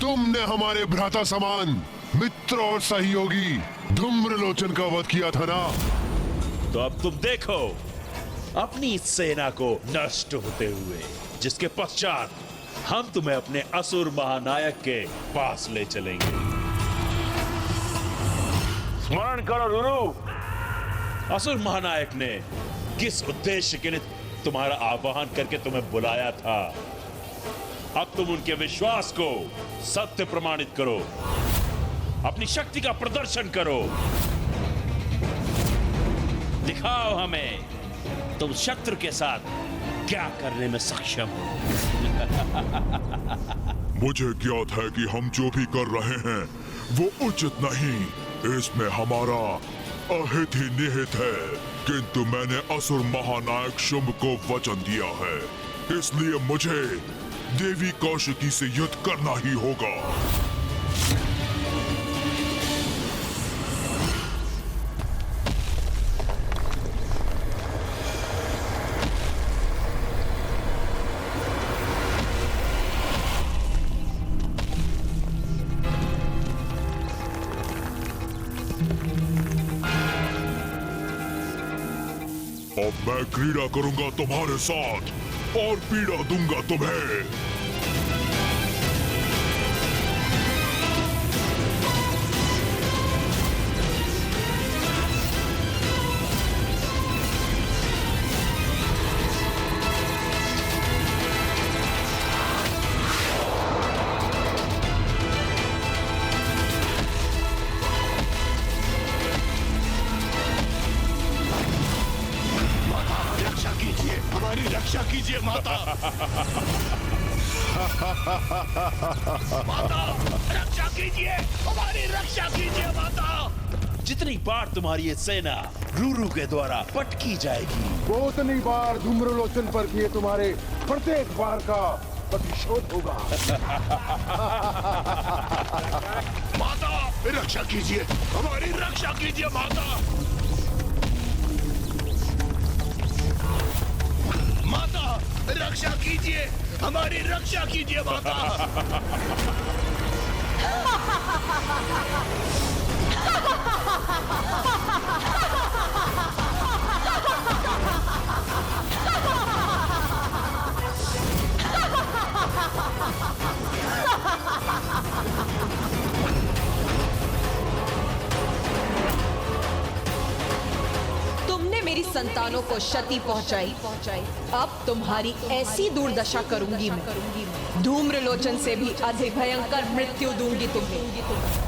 तुमने हमारे भ्राता समान मित्र और सहयोगी धूम्रलोचन का वध किया था ना? तो अब तुम देखो अपनी सेना को नष्ट होते हुए, जिसके पश्चात हम तुम्हें अपने असुर महानायक के पास ले चलेंगे। स्मरण करो रुरु, असुर महानायक ने किस उद्देश्य के लिए तुम्हारा आह्वान करके तुम्हें बुलाया था। अब तुम उनके विश्वास को सत्य प्रमाणित करो, अपनी शक्ति का प्रदर्शन करो, दिखाओ हमें तुम शत्रु के साथ क्या करने में सक्षम हो। मुझे ज्ञात है कि हम जो भी कर रहे हैं वो उचित नहीं, इसमें हमारा अहित ही निहित है। किंतु मैंने असुर महानायक शुंभ को वचन दिया है, इसलिए मुझे देवी कौशिकी से युद्ध करना ही होगा। अब मैं क्रीड़ा करूंगा तुम्हारे साथ और पीड़ा दूंगा तुम्हें। रक्षा कीजिए माता। माता रक्षा कीजिए, हमारी रक्षा कीजिए माता। जितनी बार तुम्हारी ये सेना रूरू के द्वारा पटकी जाएगी, वो उतनी बार धूम्रलोचन पर किए तुम्हारे प्रत्येक बार का प्रतिशोध होगा। माता रक्षा कीजिए, हमारी रक्षा कीजिए माता। माता रक्षा कीजिए, हमारी रक्षा कीजिए माता। तुमने मेरी संतानों को क्षति पहुंचाई, अब तुम्हारी ऐसी दुर्दशा करूंगी मैं। धूम्रलोचन से भी अधिक भयंकर मृत्यु दूंगी तुम्हें।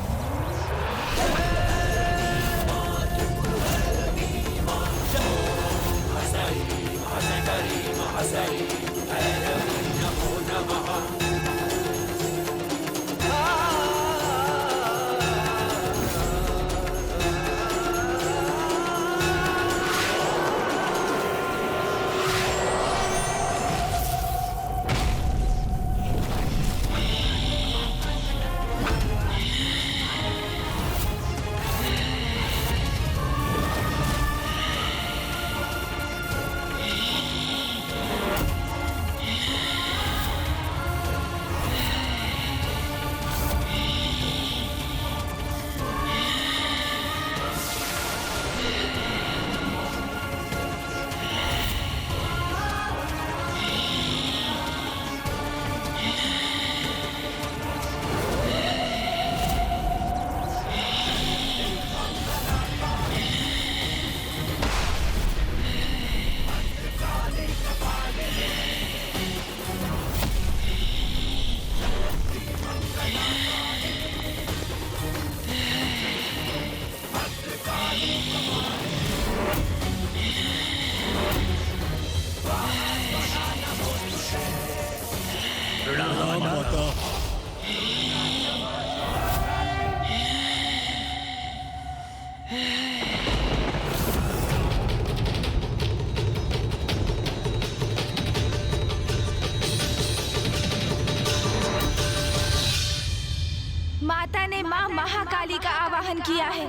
माता ने माँ महाकाली का आवाहन किया है।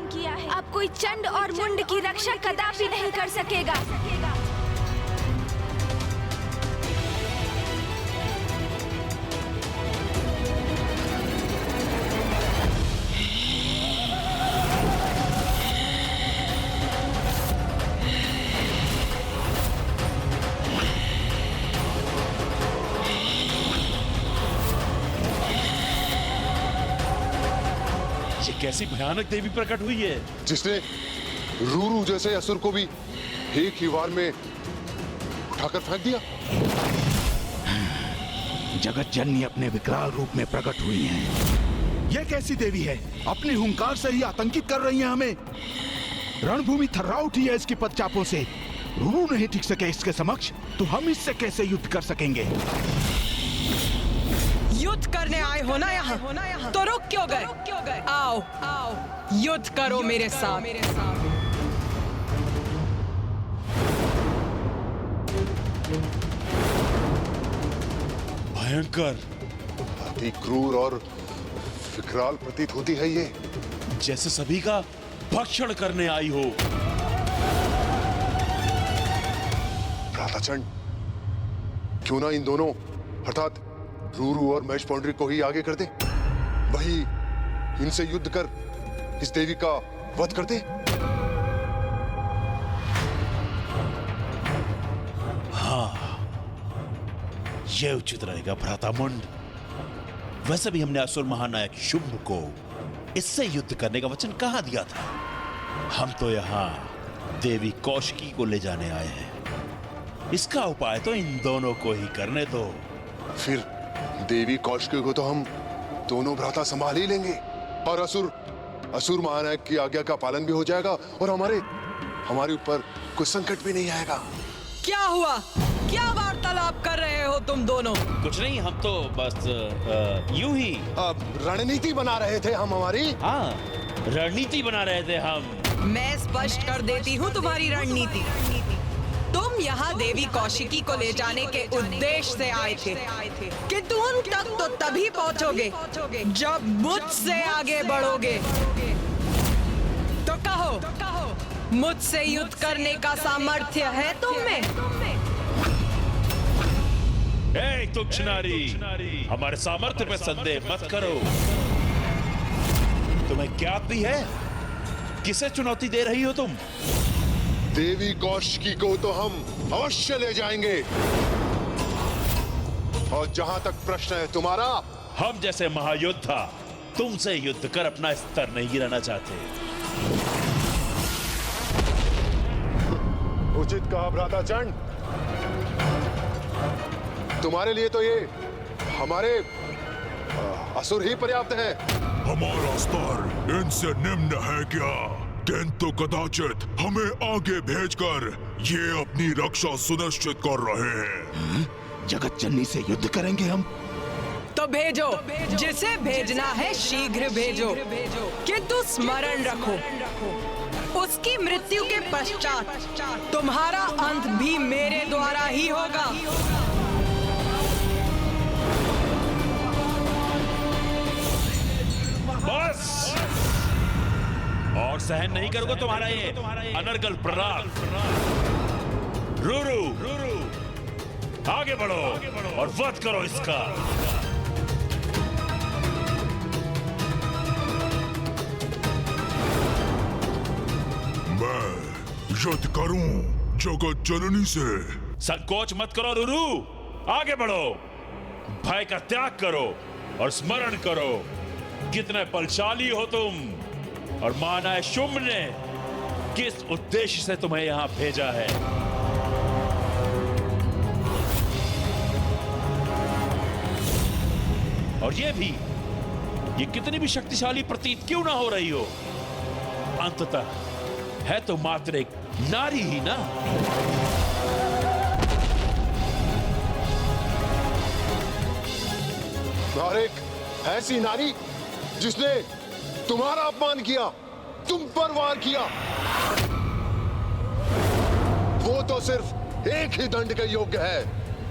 अब कोई चंड और मुंड की रक्षा कदापि नहीं कर सकेगा। ये कैसी भयानक देवी प्रकट हुई है? जिसने रूरू जैसे असुर को भी एक ही वार में उठाकर फेंक दिया। जगत जननी अपने विकराल रूप में प्रकट हुई हैं। यह कैसी देवी है? अपनी हुंकार से ही आतंकित कर रही है हमें। रणभूमि थर्रा उठी है इसकी पदचापों से। रूरू नहीं टिक सके इसके समक्ष, तो हम इससे कैसे युद्ध कर सकेंगे? युद्ध करने आए हो ना यहाँ, तो रुक क्यों गए? आओ युद्ध करो मेरे साथ। भयंकर, अति क्रूर और विकराल प्रतीत होती है ये। जैसे सभी का भक्षण करने आई हो। भ्राताचंड, क्यों ना इन दोनों अर्थात रूरू और महेश पौंडरी को ही आगे कर दे। वही इनसे युद्ध कर इस देवी का वध कर दे। यह उचित रहेगा भ्रातामुंड। वैसे भी हमने असुर महानायक शुंभ को इससे युद्ध करने का वचन कहाँ दिया था? हम तो यहाँ देवी कौशिकी को ले जाने आए हैं। इसका उपाय तो इन दोनों को ही करने दो। फिर देवी कौशिकी को तो हम दोनों भ्राता संभाल ही लेंगे और असुर महानायक की आज्ञा का पालन भी हो जाएगा और हमारे ऊपर कुछ संकट भी नहीं आएगा। क्या हुआ? क्या वार्तालाप कर रहे हो तुम दोनों? कुछ नहीं, हम तो बस यूं ही रणनीति बना रहे थे हम हमारी। हाँ, रणनीति बना रहे थे हम। मैं स्पष्ट कर देती हूँ तुम्हारी रणनीति। तुम यहाँ देवी कौशिकी को ले जाने के उद्देश्य से आए थे, किंतु उन तक तो तभी पहुँचोगे जब मुझसे आगे बढ़ोगे। तो कहो, मुझसे युद्ध करने का सामर्थ्य है तुम में? तुच्छ नारी, हमारे सामर्थ्य पे संदेह मत करो। तुम्हें क्या भी है? किसे चुनौती दे रही हो तुम? देवी कौशिकी को तो हम अवश्य ले जाएंगे। और जहां तक प्रश्न है तुम्हारा, हम जैसे महायोद्धा तुमसे युद्ध कर अपना स्तर नहीं गिराना चाहते। उचित कहा भ्राताचंड। तुम्हारे लिए तो ये हमारे असुर ही पर्याप्त है। हमारा स्तर इनसे निम्न है क्या? किंतु कदाचित हमें आगे भेजकर ये अपनी रक्षा सुनिश्चित कर रहे हैं। जगत जननी से युद्ध करेंगे हम? तो भेजो, जिसे भेजना है शीघ्र भेजो, किंतु स्मरण रखो, उसकी मृत्यु के पश्चात तुम्हारा अंत भी मेरे द्वारा ही होगा। बस, और सहन नहीं करूंगा तुम्हारा ये अनर्गल प्रहार। रूरू, आगे बढ़ो और वध करो इसका। मैं युद्ध करूं जगत जननी से। संकोच मत करो रूरू, आगे बढ़ो, भय का त्याग करो और स्मरण करो कितने बलशाली हो तुम और महानायक शुंभ ने किस उद्देश्य से तुम्हें यहां भेजा है। और ये कितनी भी शक्तिशाली प्रतीत क्यों ना हो रही हो, अंततः है तो मात्र एक नारी ही ना। और एक ऐसी नारी जिसने तुम्हारा अपमान किया, तुम पर वार किया, वो तो सिर्फ एक ही दंड के योग्य है,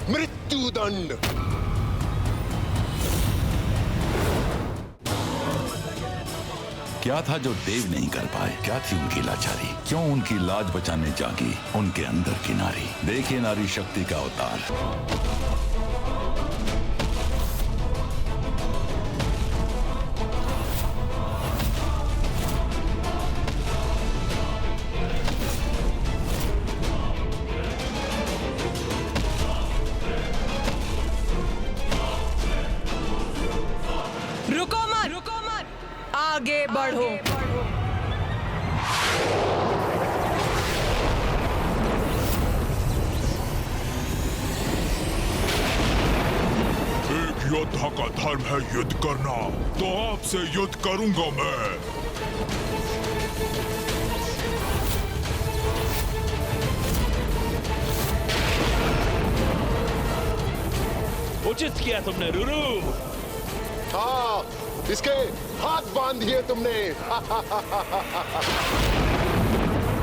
मृत्यु दंड। क्या था जो देव नहीं कर पाए? क्या थी उनकी लाचारी? क्यों उनकी लाज बचाने जागी उनके अंदर की नारी? देखिए नारी शक्ति का अवतार। आगे बढ़ो। एक योद्धा का धर्म है युद्ध करना, तो आपसे युद्ध करूंगा मैं। उचित किया तुमने रुरु। हाँ, इसके हाथ बांध दिए तुमने।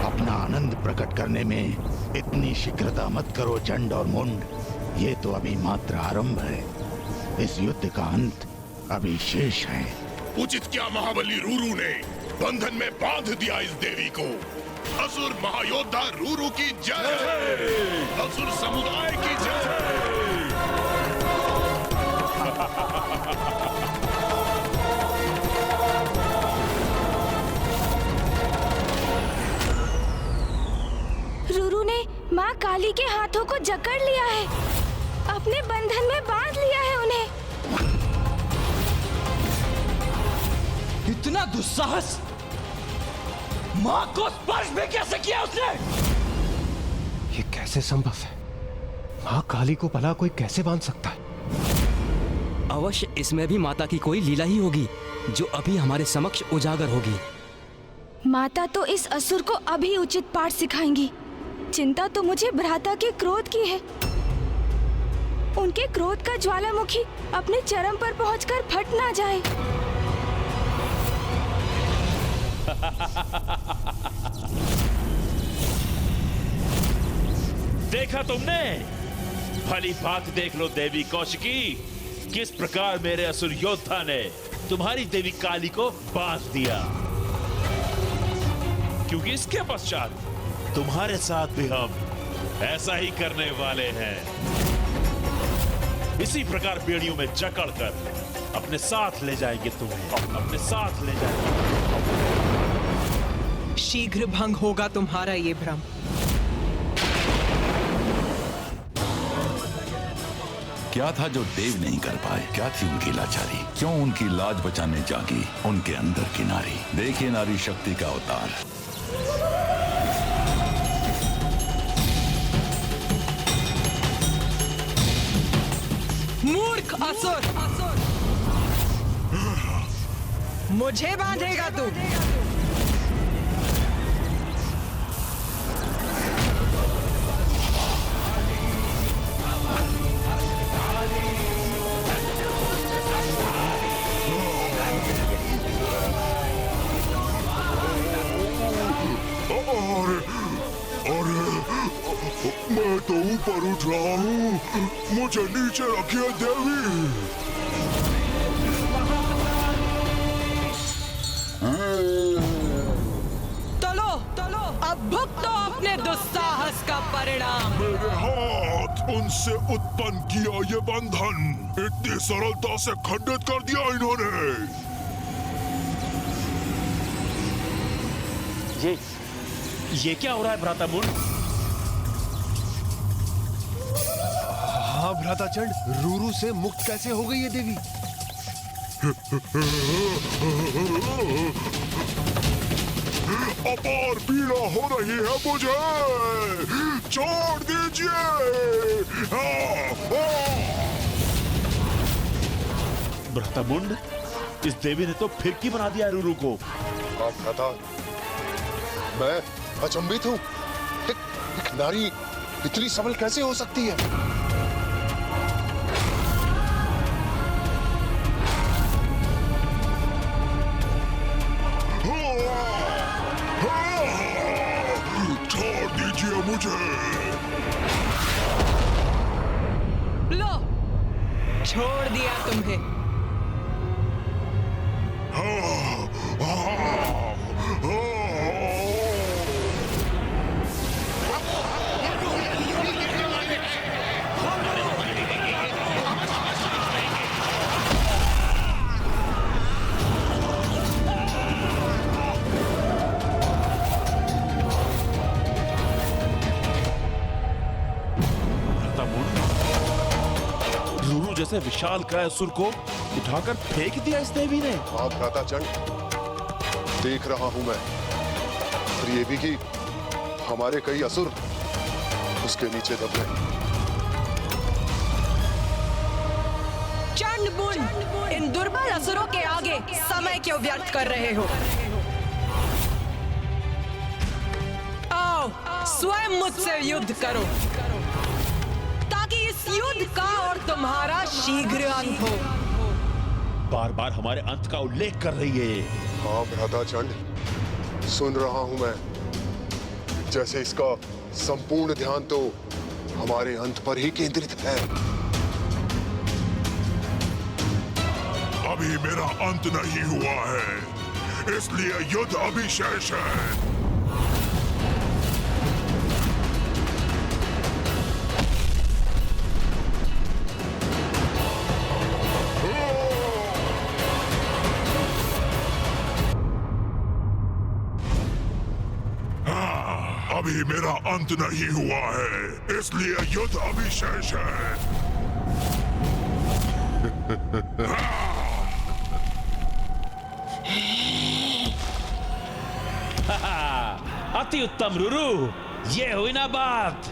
अपना आनंद प्रकट करने में इतनी शीघ्रता मत करो चंड और मुंड। ये तो अभी मात्र आरंभ है। इस युद्ध का अंत अभी शेष है। उचित क्या महाबली रूरू ने बंधन में बांध दिया इस देवी को। असुर महायोद्धा रूरू की जय, असुर समुदाय की जय। रूरू ने माँ काली के हाथों को जकड़ लिया है, अपने बंधन में बांध लिया है उन्हें। इतना दुस्साहस माँ को स्पर्श भी कैसे किया उसने? ये कैसे संभव है? माँ काली को भला कोई कैसे बांध सकता है? अवश्य इसमें भी माता की कोई लीला ही होगी जो अभी हमारे समक्ष उजागर होगी। माता तो इस असुर को अभी उचित पाठ सिखाएंगी। चिंता तो मुझे भ्राता के क्रोध की है। उनके क्रोध का ज्वालामुखी अपने चरम पर पहुंचकर फट ना जाए। देखा तुमने? भली बात देख लो देवी कौशिकी, किस प्रकार मेरे असुर योद्धा ने तुम्हारी देवी काली को बांध दिया। क्योंकि इसके पश्चात तुम्हारे साथ भी हम ऐसा ही करने वाले हैं। इसी प्रकार बेड़ियों में जकड़कर अपने साथ ले जाएंगे तुम्हें, अपने साथ ले जाएंगे। शीघ्र भंग होगा तुम्हारा ये भ्रम। क्या था जो देव नहीं कर पाए? क्या थी उनकी लाचारी? क्यों उनकी लाज बचाने जागी उनके अंदर की नारी? देखिए नारी शक्ति का अवतार। मूर्ख असुर, मुझे बांधेगा तू? मैं तो ऊपर उठ रहा हूँ, मुझे नीचे रखिए देवी। चलो चलो, अब भुगतो अपने दुस्साहस का परिणाम। मेरे हाथ उनसे उत्पन्न किया ये बंधन इतनी सरलता से खंडित कर दिया इन्होंने। ये क्या हो रहा है भ्राता मुंड? हाँ भ्राताचंड, रूरू से मुक्त कैसे हो गई ये देवी? अपार पीड़ा हो रही है मुझे, छोड़ दीजिए। भ्राता मुंड, इस देवी ने तो फिर की बना दिया रूरू को। हाँ भ्राता, मैं अचंभित हूँ। एक नारी इतनी सबल कैसे हो सकती है? छोड़ दीजिए मुझे। लो, छोड़ दिया तुम्हें। रूरू जैसे विशाल काय असुर को उठाकर फेंक दिया इस देवी ने। हाँ भ्राताचंड, देख रहा हूं मैं, और ये भी कि हमारे कई असुर उसके नीचे दब गए। चंडमुंड, इन दुर्बल असुरों के आगे समय क्यों व्यर्थ कर रहे हो? आओ, स्वयं मुझसे युद्ध करो, ताकि इस युद्ध का और तुम्हारा शीघ्र अंत हो। बार बार हमारे अंत का उल्लेख कर रही है ये। हाँ भ्राता चंड, सुन रहा हूं मैं। जैसे इसका संपूर्ण ध्यान तो हमारे अंत पर ही केंद्रित है। अभी मेरा अंत नहीं हुआ है, इसलिए युद्ध अभी शेष है। अभी मेरा अंत नहीं हुआ है, इसलिए युद्ध अभी शेष है। अति उत्तम रुरु, ये हुई ना बात।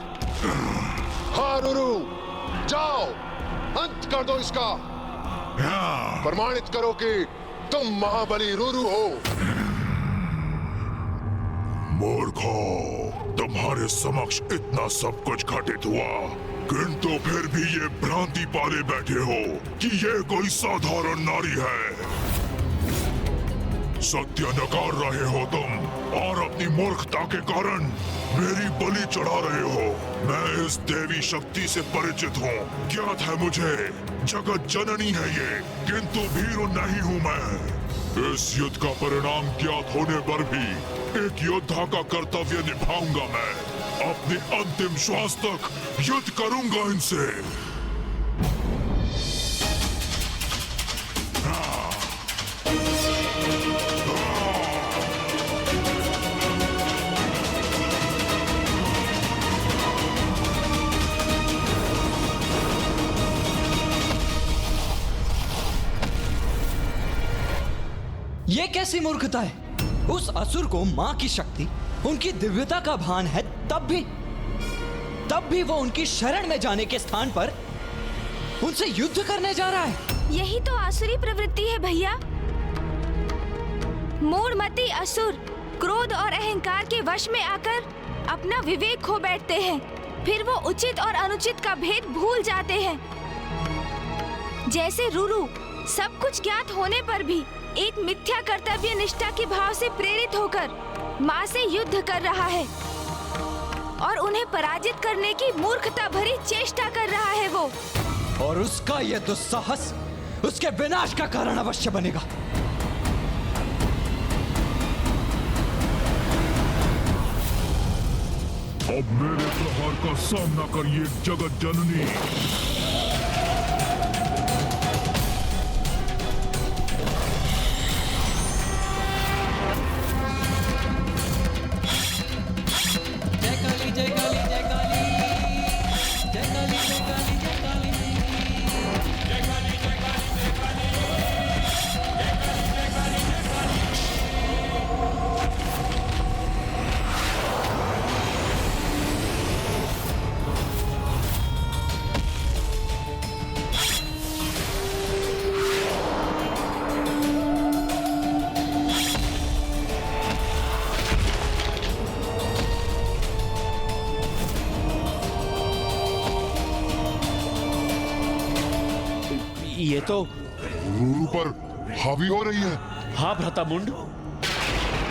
हाँ रुरु, जाओ अंत कर दो इसका। प्रमाणित करो कि तुम महाबली रुरु हो। मूर्खो, तुम्हारे समक्ष इतना सब कुछ घटित हुआ, किंतु फिर भी ये भ्रांति पाले बैठे हो कि ये कोई साधारण नारी है। सत्य नकार रहे हो तुम, और अपनी मूर्खता के कारण मेरी बलि चढ़ा रहे हो। मैं इस देवी शक्ति से परिचित हूँ, ज्ञात है मुझे, जगत जननी है ये, किंतु भीरू नहीं हूँ मैं। इस युद्ध का परिणाम ज्ञात होने पर भी एक योद्धा का कर्तव्य निभाऊंगा मैं। अपने अंतिम श्वास तक युद्ध करूंगा इनसे। ये कैसी मूर्खता है? उस असुर को मां की शक्ति, उनकी दिव्यता का भान है, तब भी वो उनकी शरण में जाने के स्थान पर उनसे युद्ध करने जा रहा है। यही तो आसुरी प्रवृत्ति है भैया। मूढ़मती असुर क्रोध और अहंकार के वश में आकर अपना विवेक खो बैठते हैं, फिर वो उचित और अनुचित का भेद भूल जाते हैं। जैसे रुरु सब कुछ ज्ञात होने पर भी एक मिथ्या कर्तव्य निष्ठा के भाव से प्रेरित होकर माँ से युद्ध कर रहा है और उन्हें पराजित करने की मूर्खता भरी चेष्टा कर रहा है वो। और उसका यह दुस्साहस उसके विनाश का कारण अवश्य बनेगा। अब मेरे प्रहार का सामना करिए जगत जननी। ये तो रुरु पर हावी हो रही है। हाँ भ्राता मुंड,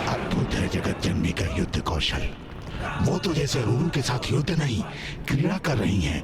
अद्भुत है जगत जननी का युद्ध कौशल। वो तो जैसे रुरु के साथ युद्ध नहीं, क्रीड़ा कर रही हैं।